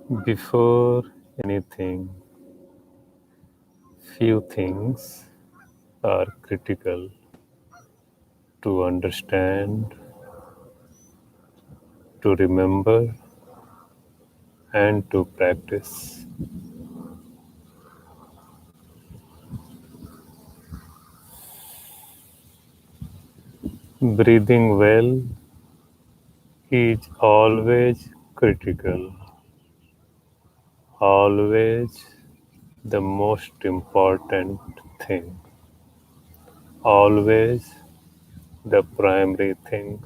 Before anything, few things are critical to understand, to remember, and to practice. Breathing well is always critical, always the most important thing, always the primary thing.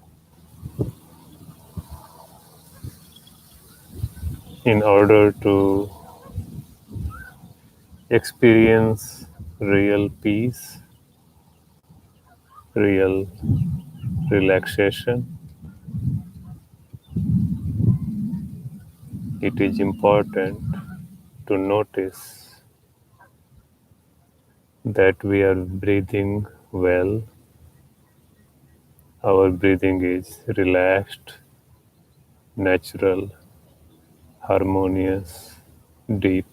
In order to experience real peace, real relaxation, it is important to notice that we are breathing well, our breathing is relaxed, natural, harmonious, deep.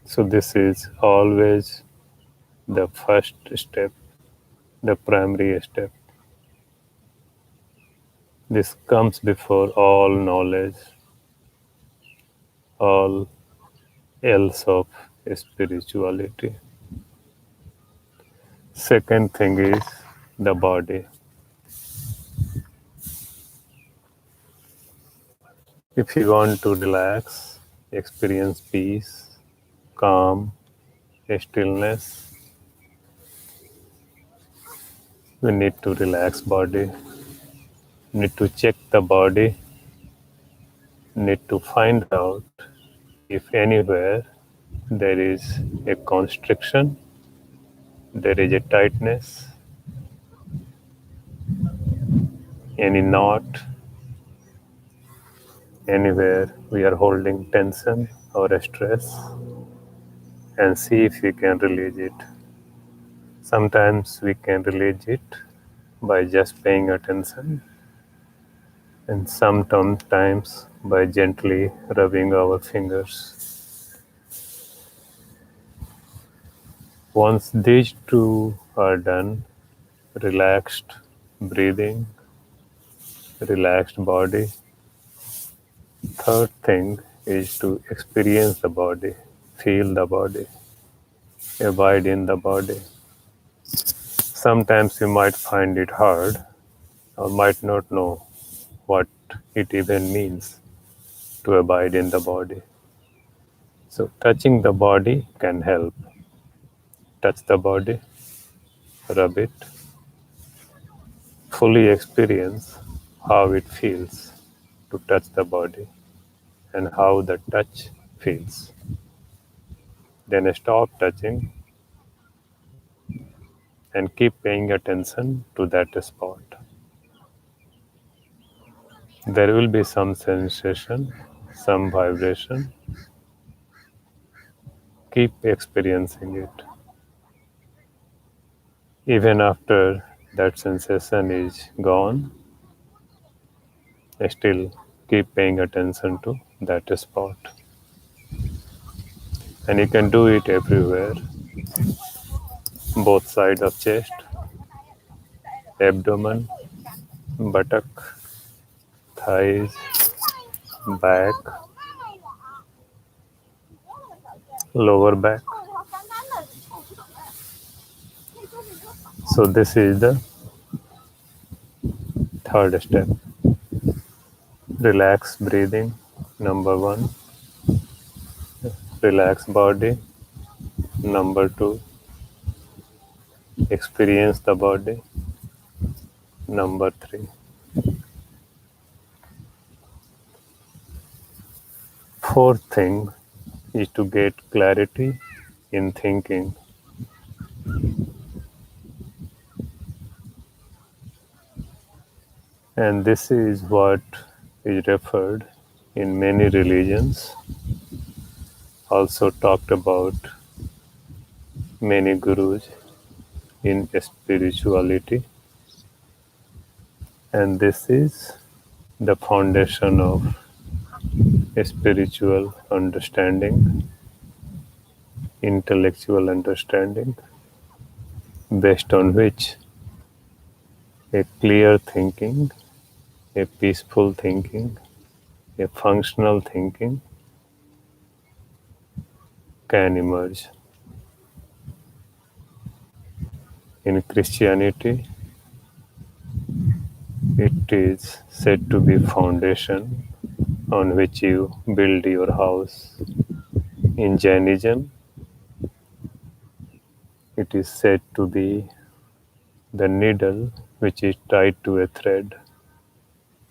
So, this is always the first step, the primary step. This comes before all knowledge, all else of spirituality. Second thing is the body. If you want to relax, experience peace, calm, stillness, we need to relax body, need to check the body, need to find out if anywhere there is a constriction, there is a tightness, any knot, anywhere we are holding tension or stress, and see if we can release it. Sometimes we can release it by just paying attention, and sometimes by gently rubbing our fingers. Once these two are done, relaxed breathing, relaxed body, third thing is to experience the body, feel the body, abide in the body. Sometimes you might find it hard or might not know what it even means to abide in the body. So, touching the body can help. Touch the body, rub it, fully experience how it feels to touch the body and how the touch feels. Then stop touching and keep paying attention to that spot. There will be some sensation, some vibration. Keep experiencing it. Even after that sensation is gone, still keep paying attention to that spot. And you can do it everywhere, both sides of chest, abdomen, buttock, thighs, back, lower back. So this is the third step. Relax breathing, number one. Relax body, number two. Experience the body, number three. Fourth thing is to get clarity in thinking. And this is what is referred in many religions, also talked about many gurus in spirituality. And this is the foundation of spiritual understanding, intellectual understanding, based on which a clear thinking, a peaceful thinking, a functional thinking can emerge. In Christianity, it is said to be foundation on which you build your house. In Jainism, it is said to be the needle which is tied to a thread,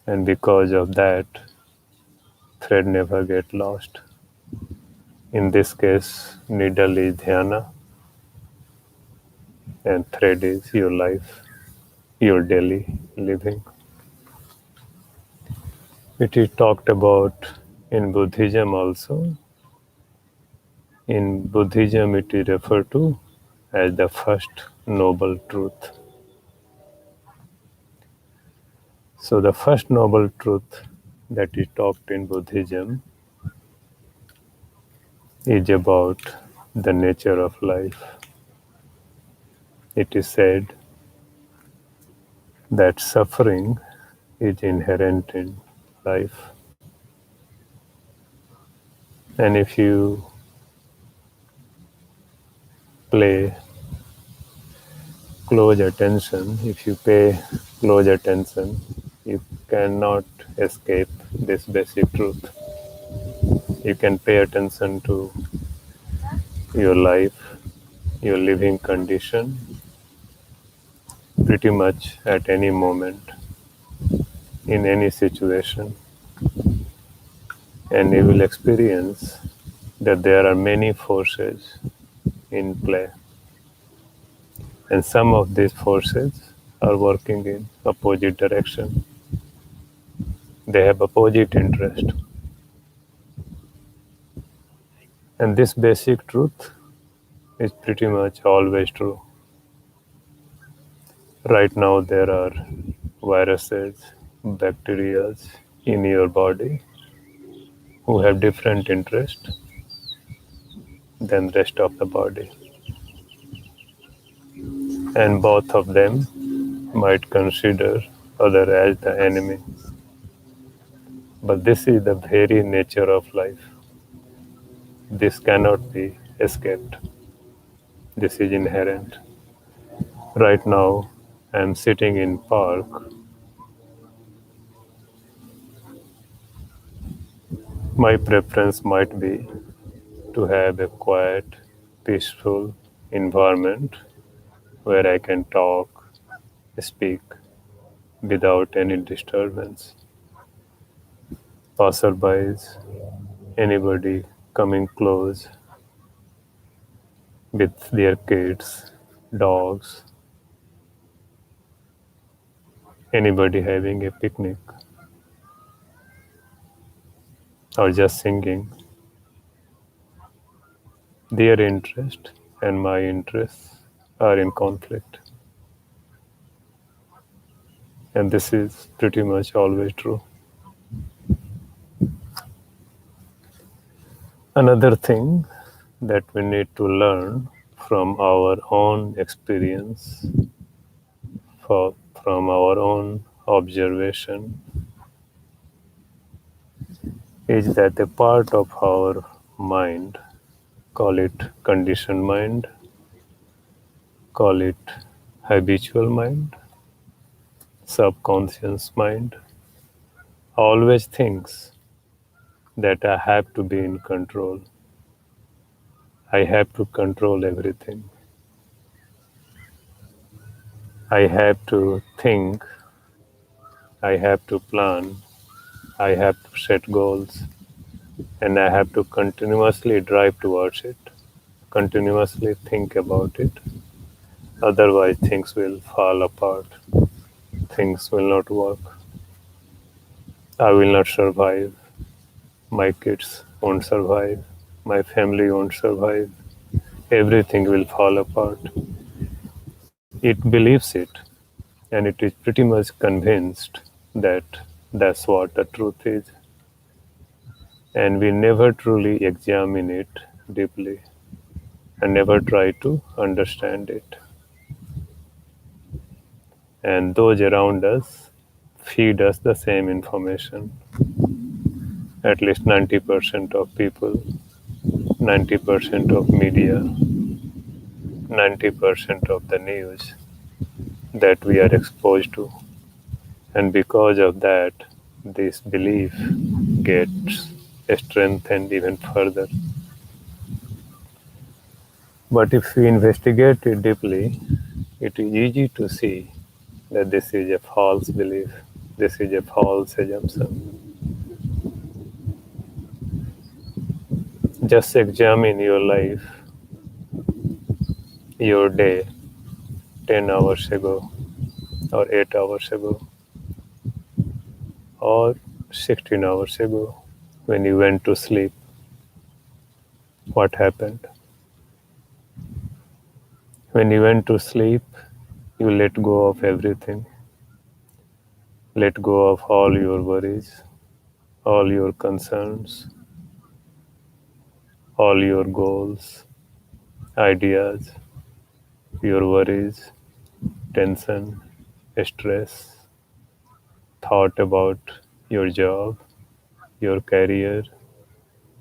and because of that, thread never get lost. In this case, needle is dhyana, and thread is your life, your daily living. It is talked about in Buddhism also. In Buddhism, it is referred to as the first noble truth. So, the first noble truth that is talked in Buddhism is about the nature of life. It is said that suffering is inherent in life. And if you play close attention, if you pay close attention, you cannot escape this basic truth. You can pay attention to your life, your living condition, pretty much at any moment, in any situation, and you will experience that there are many forces in play. And some of these forces are working in opposite direction. They have opposite interest. And this basic truth is pretty much always true. Right now there are viruses, bacteria in your body who have different interest than rest of the body. And both of them might consider other as the enemy. But this is the very nature of life. This cannot be escaped. This is inherent. Right now, I am sitting in park. My preference might be to have a quiet, peaceful environment where I can talk, speak without any disturbance. Passerbys, anybody coming close with their kids, dogs, anybody having a picnic or just singing. Their interest and my interests are in conflict. And this is pretty much always true. Another thing that we need to learn from our own experience, from our own observation, is that a part of our mind, call it conditioned mind, call it habitual mind, subconscious mind, always thinks that I have to be in control. I have to control everything. I have to think. I have to plan. I have to set goals. And I have to continuously drive towards it, continuously think about it. Otherwise, things will fall apart. Things will not work. I will not survive. My kids won't survive. My family won't survive. Everything will fall apart. It believes it, and it is pretty much convinced that That's what the truth is. And we never truly examine it deeply and never try to understand it. And those around us feed us the same information. At least 90% of people, 90% of media, 90% of the news that we are exposed to. And because of that, this belief gets strengthened even further. But if we investigate it deeply, it is easy to see that this is a false belief, this is a false assumption. Just examine your life, your day 10 hours ago, or 8 hours ago, or 16 hours ago. When you went to sleep, what happened? When you went to sleep, you let go of everything. Let go of all your worries, all your concerns, all your goals, ideas, your worries, tension, stress, thought about your job, your career,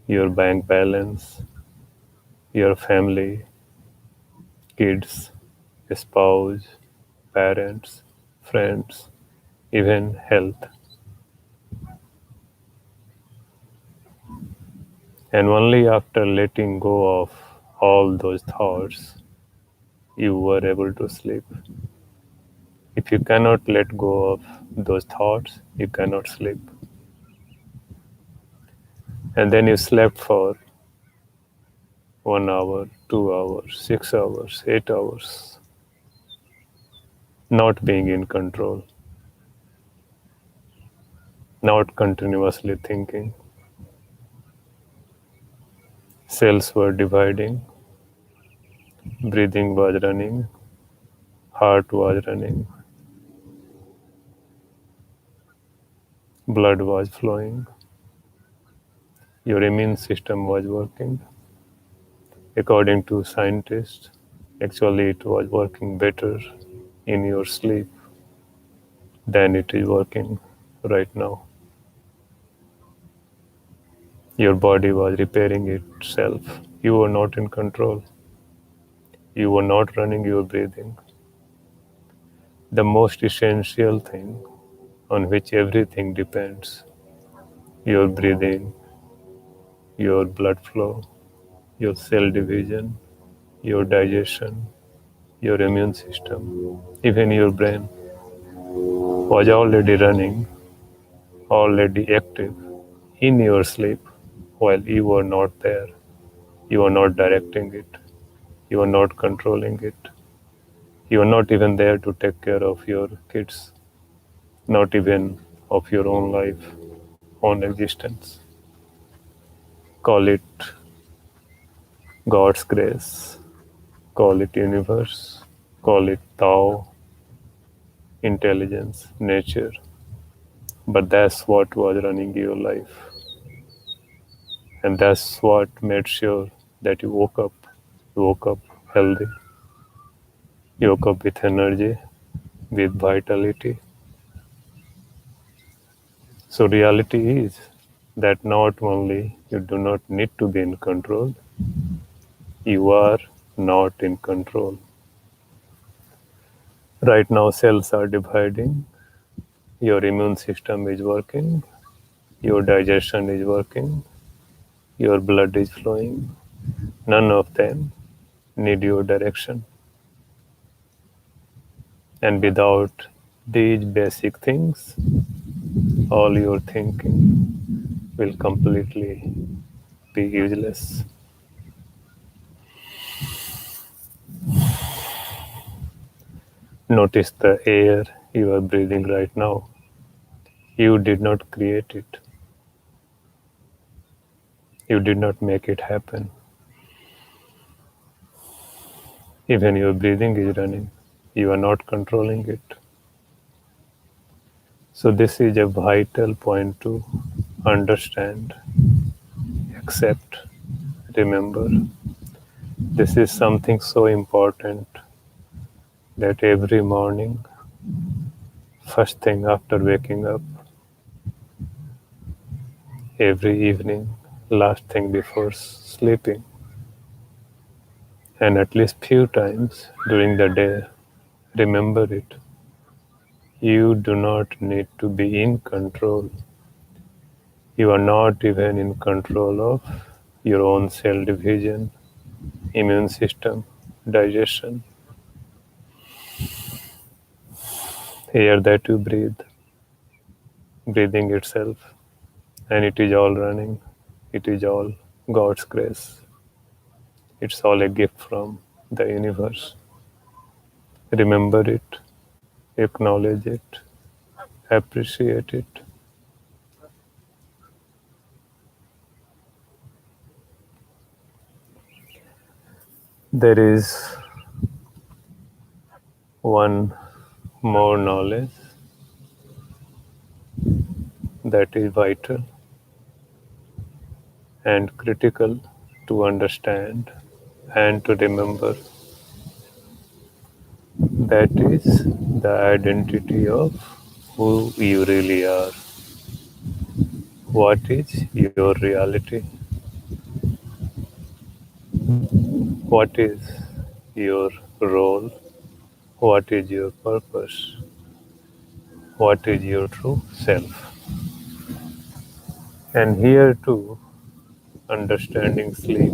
your bank balance, your family, kids, spouse, parents, friends, even health. And only after letting go of all those thoughts, you were able to sleep. If you cannot let go of those thoughts, you cannot sleep. And then you slept for 1 hour, 2 hours, 6 hours, 8 hours, not being in control, not continuously thinking. Cells were dividing, breathing was running, heart was running, blood was flowing, your immune system was working. According to scientists, actually it was working better in your sleep than it is working right now. Your body was repairing itself. You were not in control. You were not running your breathing. The most essential thing on which everything depends, your breathing, your blood flow, your cell division, your digestion, your immune system, even your brain was already running, already active in your sleep while you were not there. You were not directing it. You were not controlling it. You are not even there to take care of your kids, not even of your own life, own existence. Call it God's grace, call it universe, call it Tao, intelligence, nature. But that's what was running your life. And that's what made sure that you woke up. You woke up healthy. You woke up with energy, with vitality. So reality is that not only you do not need to be in control, you are not in control. Right now cells are dividing, your immune system is working, your digestion is working, your blood is flowing. None of them need your direction. And without these basic things, all your thinking will completely be useless. Notice the air you are breathing right now. You did not create it. You did not make it happen. Even your breathing is running. You are not controlling it. So, this is a vital point to understand, accept, remember. This is something so important that every morning, first thing after waking up, every evening, last thing before sleeping, and at least few times during the day, remember it. You do not need to be in control. You are not even in control of your own cell division, immune system, digestion, air that you breathe, breathing itself, and it is all running. It is all God's grace. It's all a gift from the universe. Remember it, acknowledge it, appreciate it. There is one more knowledge that is vital and critical to understand and to remember. That is the identity of who you really are. What is your reality? What is your role? What is your purpose? What is your true self? And here too, understanding sleep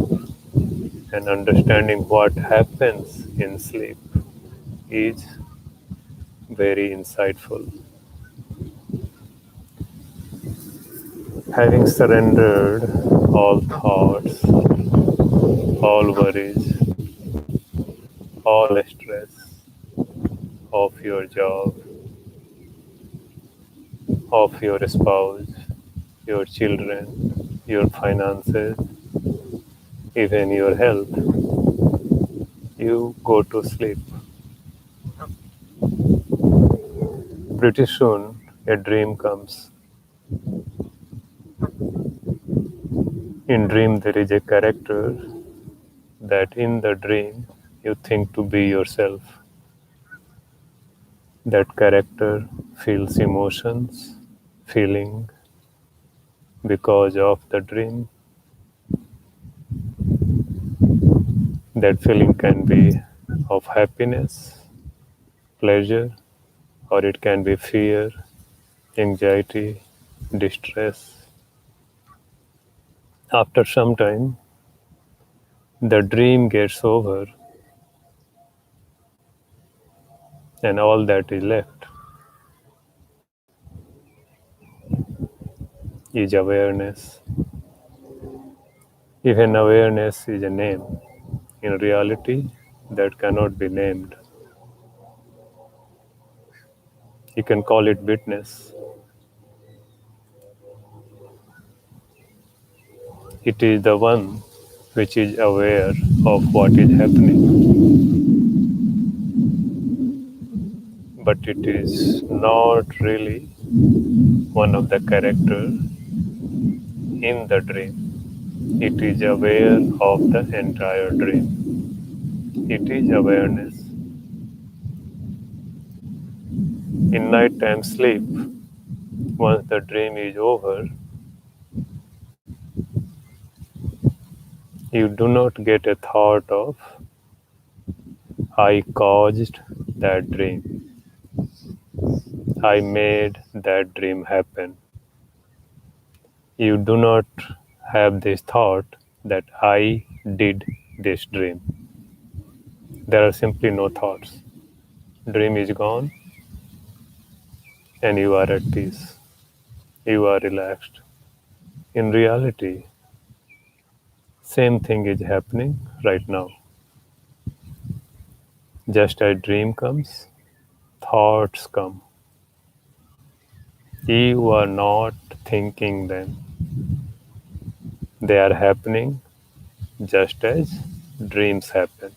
and understanding what happens in sleep is very insightful. Having surrendered all thoughts, all worries, all stress of your job, of your spouse, your children, your finances, even your health, you go to sleep. Pretty soon, a dream comes. In dream, there is a character that in the dream you think to be yourself. That character feels emotions, feeling because of the dream. That feeling can be of happiness, pleasure, or it can be fear, anxiety, distress. After some time, the dream gets over, and all that is left is awareness. Even awareness is a name. In reality, that cannot be named. You can call it witness. It is the one which is aware of what is happening, but it is not really one of the characters in the dream. It is aware of the entire dream. It is awareness. In nighttime sleep, once the dream is over, you do not get a thought of, I caused that dream. I made that dream happen. You do not have this thought that I did this dream. There are simply no thoughts. Dream is gone and you are at peace. You are relaxed. In reality, same thing is happening right now. Just as dream comes, thoughts come. You are not thinking them. They are happening just as dreams happen.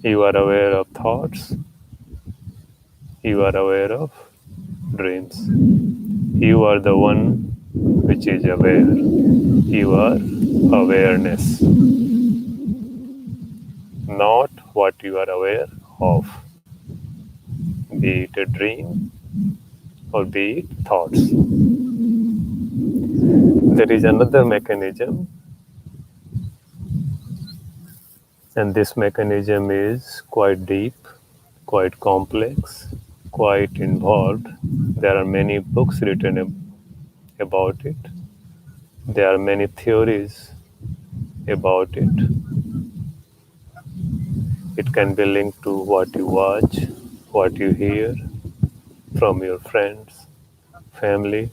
You are aware of thoughts. you are aware of dreams. You are the one which is aware. You are awareness, not what you are aware of, be it a dream or be it thoughts. There is another mechanism, and this mechanism is quite deep, quite complex, quite involved. There are many books written about it. There are many theories about it. It can be linked to what you watch, what you hear from your friends, family,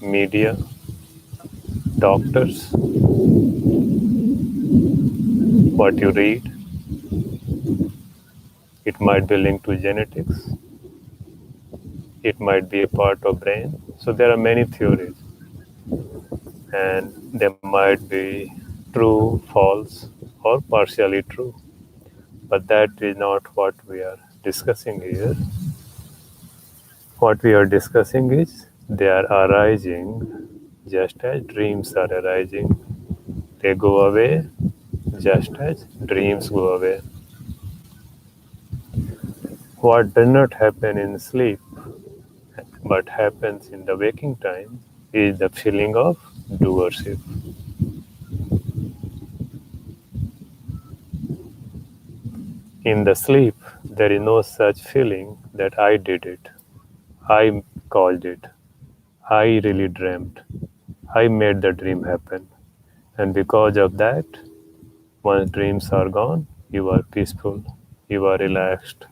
media, doctors, what you read. It might be linked to genetics. It might be a part of brain. So there are many theories, and they might be true, false, or partially true. But that is not what we are discussing here. What we are discussing is they are arising just as dreams are arising. They go away just as dreams go away. What does not happen in sleep but happens in the waking time is the feeling of doership. In the sleep, there is no such feeling that I did it, I caused it, I really dreamt, I made the dream happen. And because of that, once dreams are gone, you are peaceful, you are relaxed.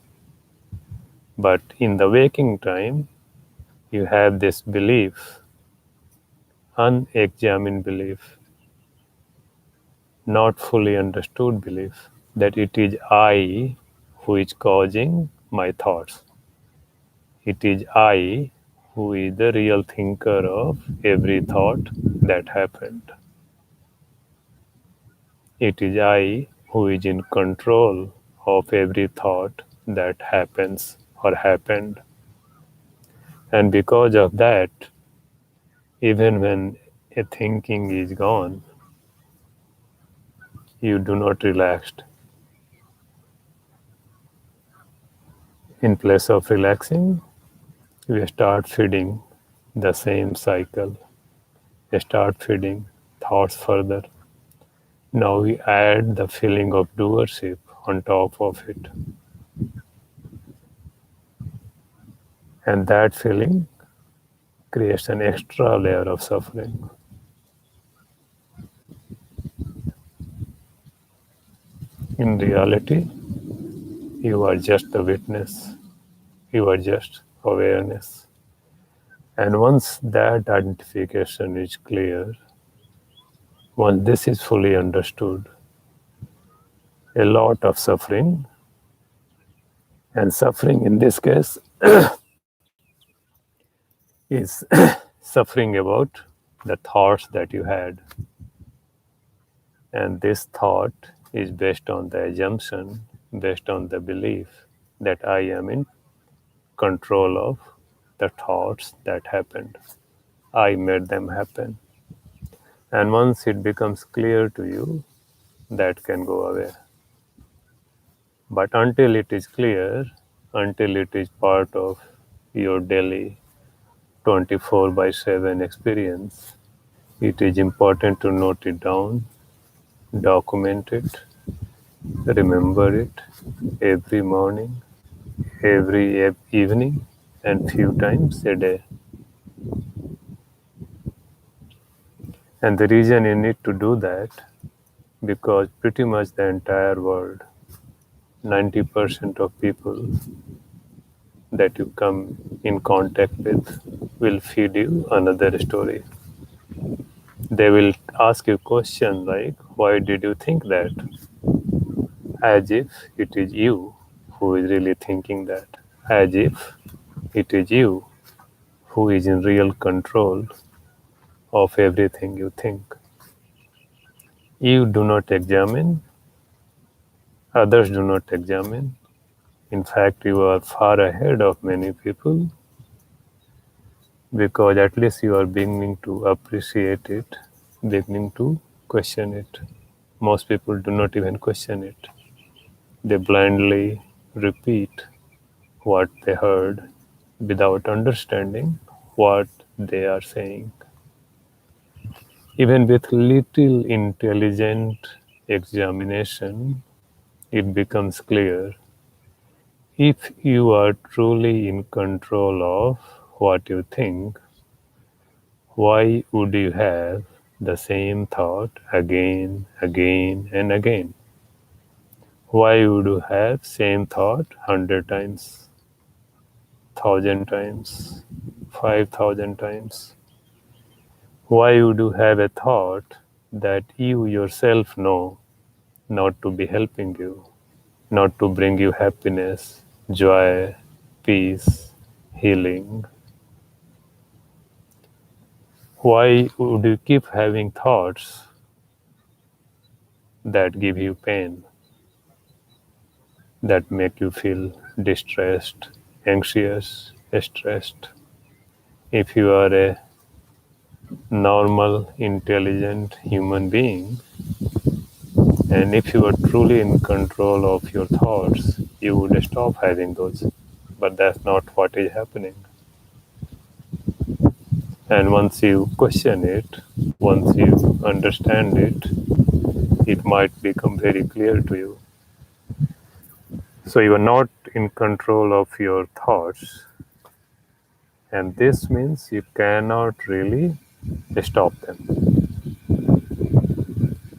But in the waking time, you have this belief, unexamined belief, not fully understood belief, that it is I who is causing my thoughts. It is I who is the real thinker of every thought that happened. It is I who is in control of every thought that happens or happened. And because of that, even when a thinking is gone, you do not relax. In place of relaxing, we start feeding the same cycle. We start feeding thoughts further. Now we add the feeling of doership on top of it. And that feeling creates an extra layer of suffering. In reality, you are just the witness, you are just awareness. And once that identification is clear, once this is fully understood, a lot of suffering, and suffering in this case is suffering about the thoughts that you had. And this thought is based on the assumption, based on the belief that I am in control of the thoughts that happened. I made them happen. And once it becomes clear to you, that can go away. But until it is clear, until it is part of your daily 24 by 7 experience, it is important to note it down, document it, remember it every morning, every evening, and few times a day. And the reason you need to do that, because pretty much the entire world, 90% of people that you come in contact with will feed you another story. They will ask you questions like, why did you think that? As if it is you who is really thinking that. As if it is you who is in real control of everything you think. You do not examine, others do not examine, In fact, you are far ahead of many people because at least you are beginning to appreciate it, beginning to question it. Most people do not even question it, they blindly repeat what they heard without understanding what they are saying. Even with little intelligent examination, it becomes clear if you are truly in control of what you think, why would you have the same thought again, and again? Why would you have same thought 100 times, 1,000 times, 5,000 times? Why would you have a thought that you yourself know not to be helping you, not to bring you happiness, joy, peace, healing? Why would you keep having thoughts that give you pain, that make you feel distressed, anxious, stressed? If you are a normal, intelligent human being, and if you are truly in control of your thoughts, you would stop having those. But that's not what is happening. And once you question it, once you understand it, it might become very clear to you. So you are not in control of your thoughts, and this means you cannot really stop them.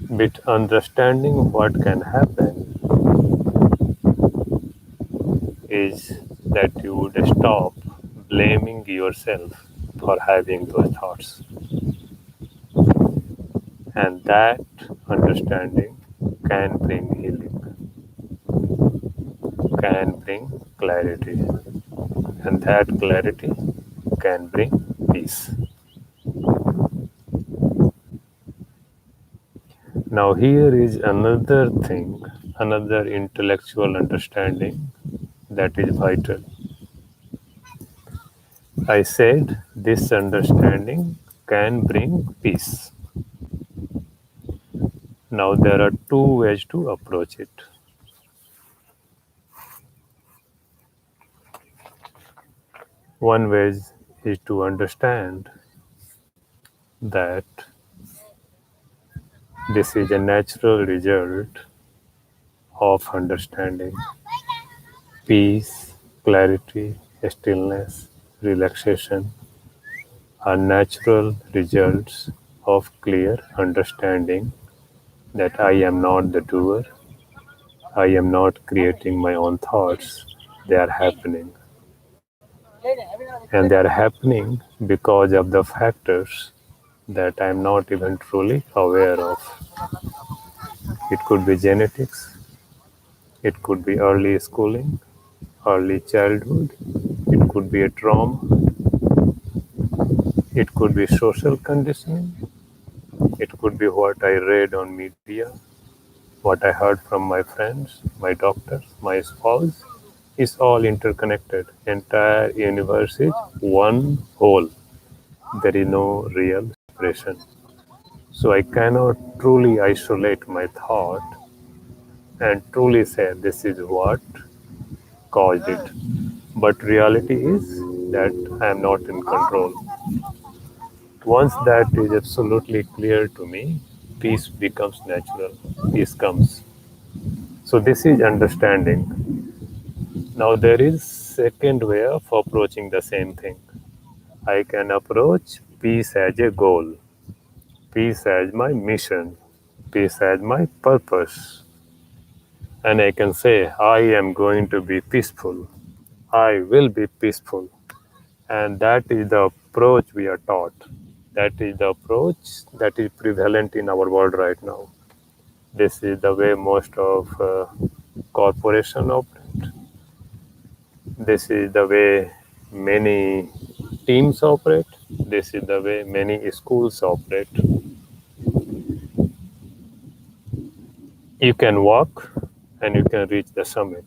But understanding what can happen is that you would stop blaming yourself for having those thoughts. And that understanding can bring healing, can bring clarity, and that clarity can bring peace. Now, here is another thing, another intellectual understanding that is vital. I said this understanding can bring peace. Now, there are two ways to approach it. One way is to understand that this is a natural result of understanding. Peace, clarity, stillness, relaxation are natural results of clear understanding that I am not the doer, I am not creating my own thoughts, they are happening. And they are happening because of the factors that I am not even truly aware of. It could be genetics, it could be early schooling, early childhood, it could be a trauma, it could be social conditioning, it could be what I read on media, what I heard from my friends, my doctors, my spouse. Is all interconnected. Entire universe is one whole. There is no real separation. So I cannot truly isolate my thought and truly say this is what caused it. But reality is that I am not in control. Once that is absolutely clear to me, peace becomes natural. Peace comes. So this is understanding. Now there is second way of approaching the same thing. I can approach peace as a goal, peace as my mission, peace as my purpose. And I can say, I am going to be peaceful. I will be peaceful. And that is the approach we are taught. That is the approach that is prevalent in our world right now. This is the way most of corporations operate. This is the way many teams operate. This is the way many schools operate. You can walk and you can reach the summit.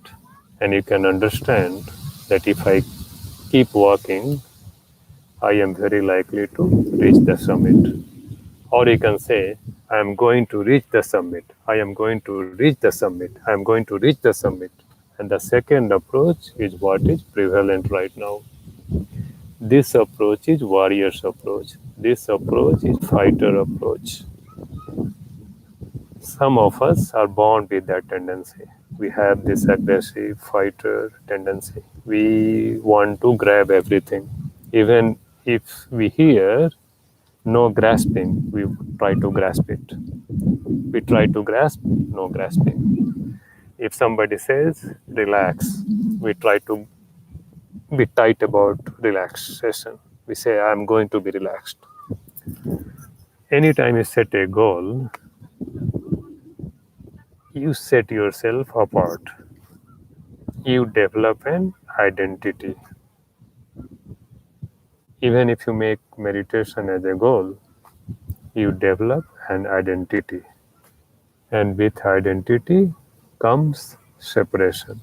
And you can understand that if I keep walking, I am very likely to reach the summit. Or you can say, I am going to reach the summit. I am going to reach the summit. I am going to reach the summit. And the second approach is what is prevalent right now. This approach is warrior's approach. This approach is fighter approach. Some of us are born with that tendency. We have this aggressive fighter tendency. We want to grab everything. Even if we hear no grasping, we try to grasp it. We try to grasp, no grasping. If somebody says relax, we try to be tight about relaxation. We say, I'm going to be relaxed. Anytime you set a goal, you set yourself apart. You develop an identity. Even if you make meditation as a goal, you develop an identity. And with identity comes separation.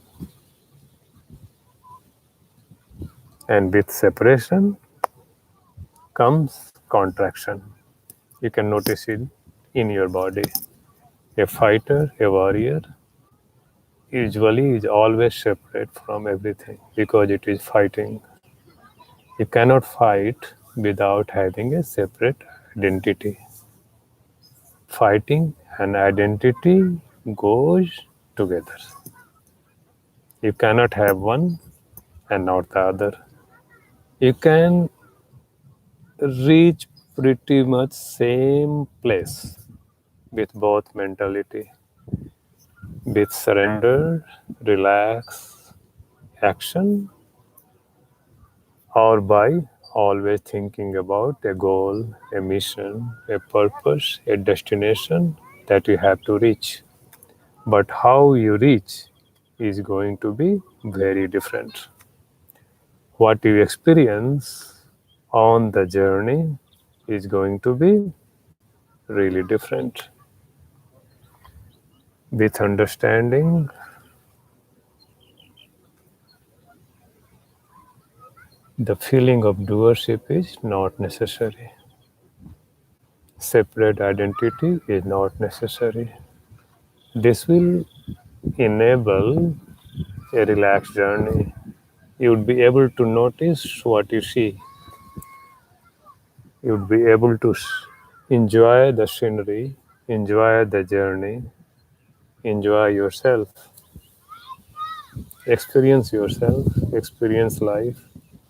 And with separation comes contraction. You can notice it in your body. A fighter, a warrior, usually is always separate from everything because it is fighting. You cannot fight without having a separate identity. Fighting and identity goes together. You cannot have one and not the other. You can reach pretty much same place with both mentality, with surrender, relax, action, or by always thinking about a goal, a mission, a purpose, a destination that you have to reach. But how you reach is going to be very different. What you experience on the journey is going to be really different. With understanding, the feeling of doership is not necessary. Separate identity is not necessary. This will enable a relaxed journey. You would be able to notice what you see. You would be able to enjoy the scenery, enjoy the journey, enjoy yourself, experience life,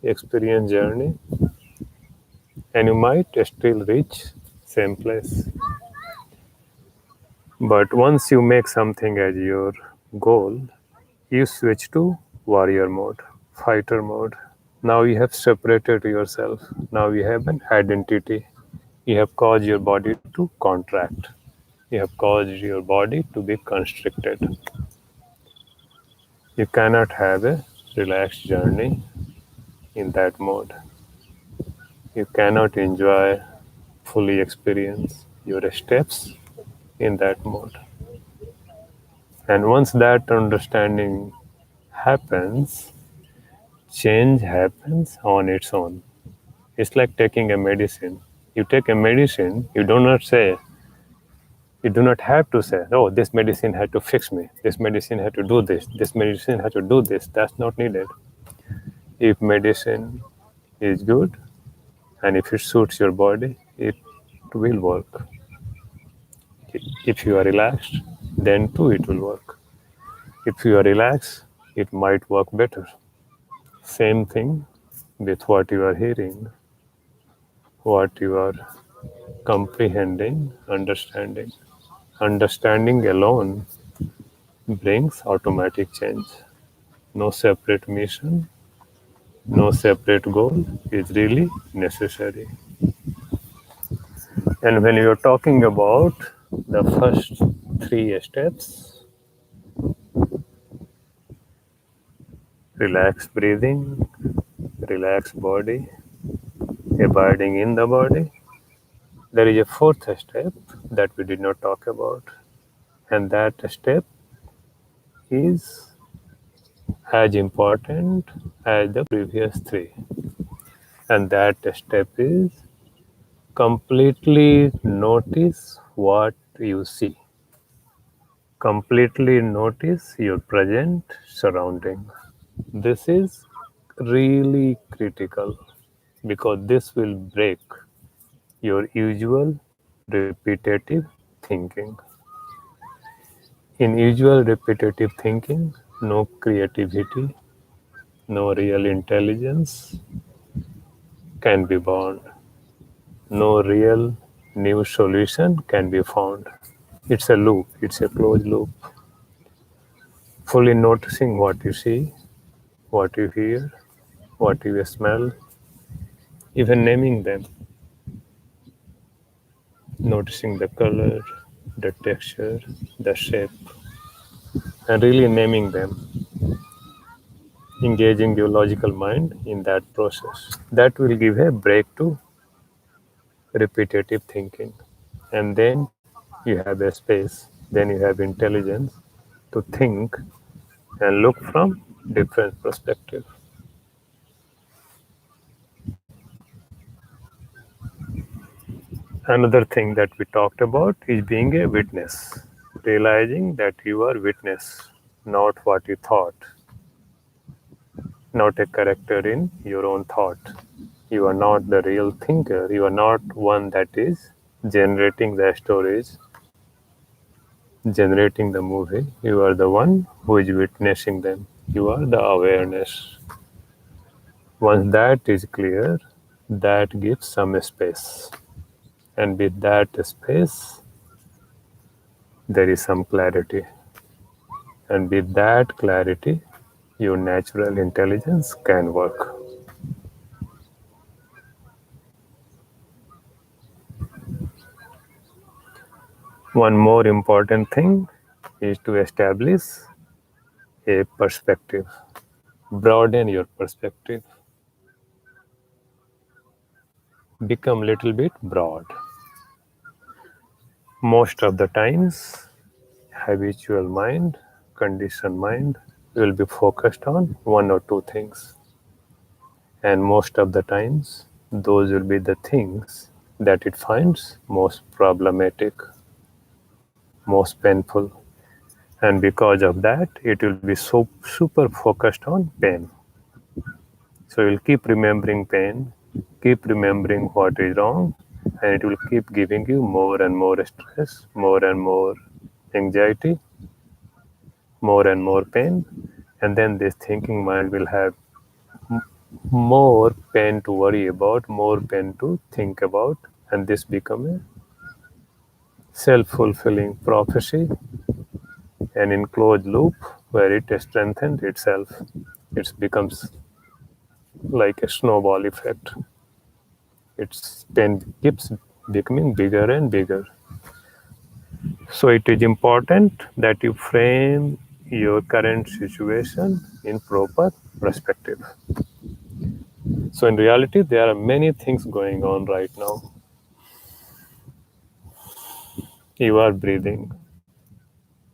experience journey, and you might still reach same place. But once you make something as your goal, you switch to warrior mode, fighter mode. Now you have separated yourself. Now you have an identity. You have caused your body to contract. You have caused your body to be constricted. You cannot have a relaxed journey in that mode. You cannot enjoy, fully experience your steps in that mode. And once that understanding happens, change happens on its own. It's like taking a medicine. You take a medicine, you do not have to say, oh, this medicine had to fix me. This medicine had to do this medicine had to do this. That's not needed. If medicine is good and if it suits your body, it will work. If you are relaxed, then too it will work. If you are relaxed, it might work better. Same thing with what you are hearing, what you are comprehending, understanding. Understanding alone brings automatic change. No separate mission, no separate goal is really necessary. And when you are talking about the first three steps, relaxed breathing, relaxed body, abiding in the body, there is a fourth step that we did not talk about. And that step is as important as the previous three. And that step is completely notice what you see. Completely notice your present surrounding. This is really critical because this will break your usual repetitive thinking. In usual repetitive thinking, no creativity, no real intelligence can be born. No real new solution can be found. It's a loop, it's a closed loop. Fully noticing what you see, what you hear, what you smell, even naming them, noticing the color, the texture, the shape, and really naming them, engaging your logical mind in that process. That will give a break to repetitive thinking. And then you have a space, then you have intelligence to think and look from different perspective. Another thing that we talked about is being a witness, realizing that you are witness, not what you thought, not a character in your own thought. You are not the real thinker. You are not one that is generating the stories, generating the movie. You are the one who is witnessing them. You are the awareness. Once that is clear, that gives some space. And with that space, there is some clarity. And with that clarity, your natural intelligence can work. One more important thing is to establish a perspective. Broaden your perspective. Become a little bit broad. Most of the times, habitual mind, conditioned mind will be focused on one or two things. And most of the times, those will be the things that it finds most problematic, most painful. And because of that, it will be so super focused on pain. So you'll keep remembering pain, keep remembering what is wrong, and it will keep giving you more and more stress, more and more anxiety, more and more pain. And then this thinking mind will have more pain to worry about, more pain to think about, and this become a self-fulfilling prophecy, an enclosed loop where it strengthens itself. It becomes like a snowball effect. Its pain keeps becoming bigger and bigger. So it is important that you frame your current situation in proper perspective. So in reality, there are many things going on right now. You are breathing.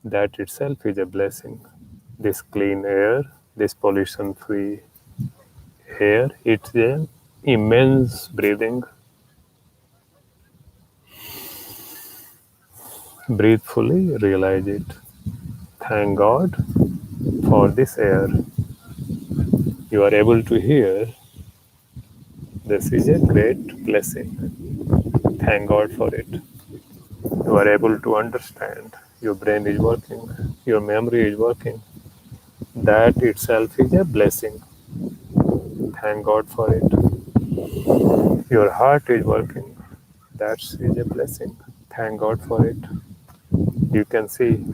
That itself is a blessing. This clean air, this pollution-free air, it's an immense breathing. Breathe fully, realize it. Thank God for this air. You are able to hear. This is a great blessing. Thank God for it. You are able to understand. Your brain is working. Your memory is working. That itself is a blessing. Thank God for it. Your heart is working. That is a blessing. Thank God for it. You can see.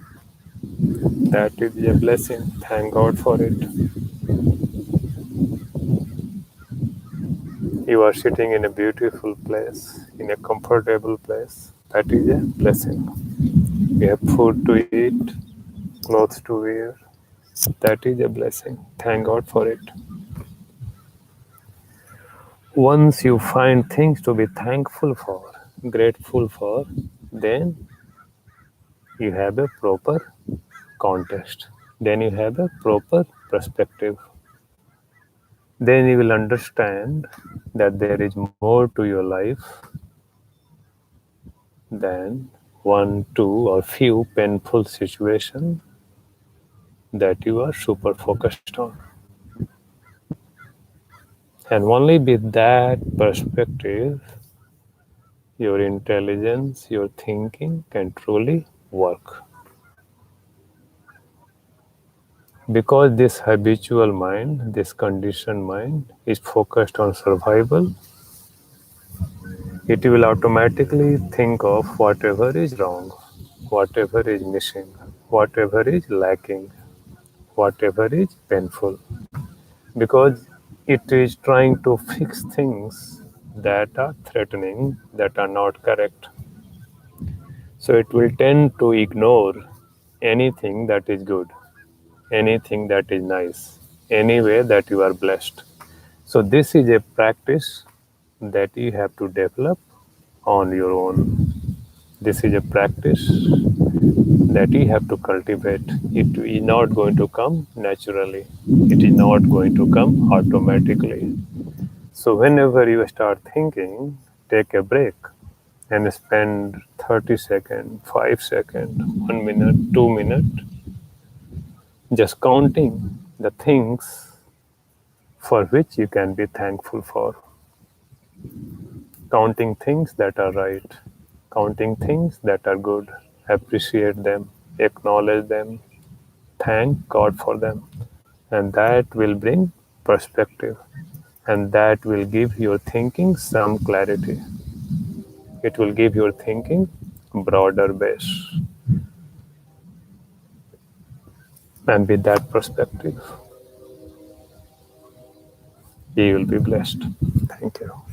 That is a blessing. Thank God for it. You are sitting in a beautiful place, in a comfortable place. That is a blessing. You have food to eat, clothes to wear. That is a blessing. Thank God for it. Once you find things to be thankful for, grateful for, then you have a proper context. then you have a proper perspective. Then you will understand that there is more to your life than one, two, or few painful situations that you are super focused on. And only with that perspective, your intelligence, your thinking can truly work. Because this habitual mind, this conditioned mind, is focused on survival, it will automatically think of whatever is wrong, whatever is missing, whatever is lacking, whatever is painful. Because it is trying to fix things that are threatening, that are not correct. So it will tend to ignore anything that is good, anything that is nice, any way that you are blessed. So this is a practice that you have to develop on your own. This is a practice that you have to cultivate. It is not going to come naturally. It is not going to come automatically. So whenever you start thinking, take a break and spend 30 seconds, 5 seconds, 1 minute, 2 minutes just counting the things for which you can be thankful for. Counting things that are right, counting things that are good, appreciate them, acknowledge them, thank God for them. And that will bring perspective, and that will give your thinking some clarity. It will give your thinking broader base. And with that perspective, you will be blessed. Thank you.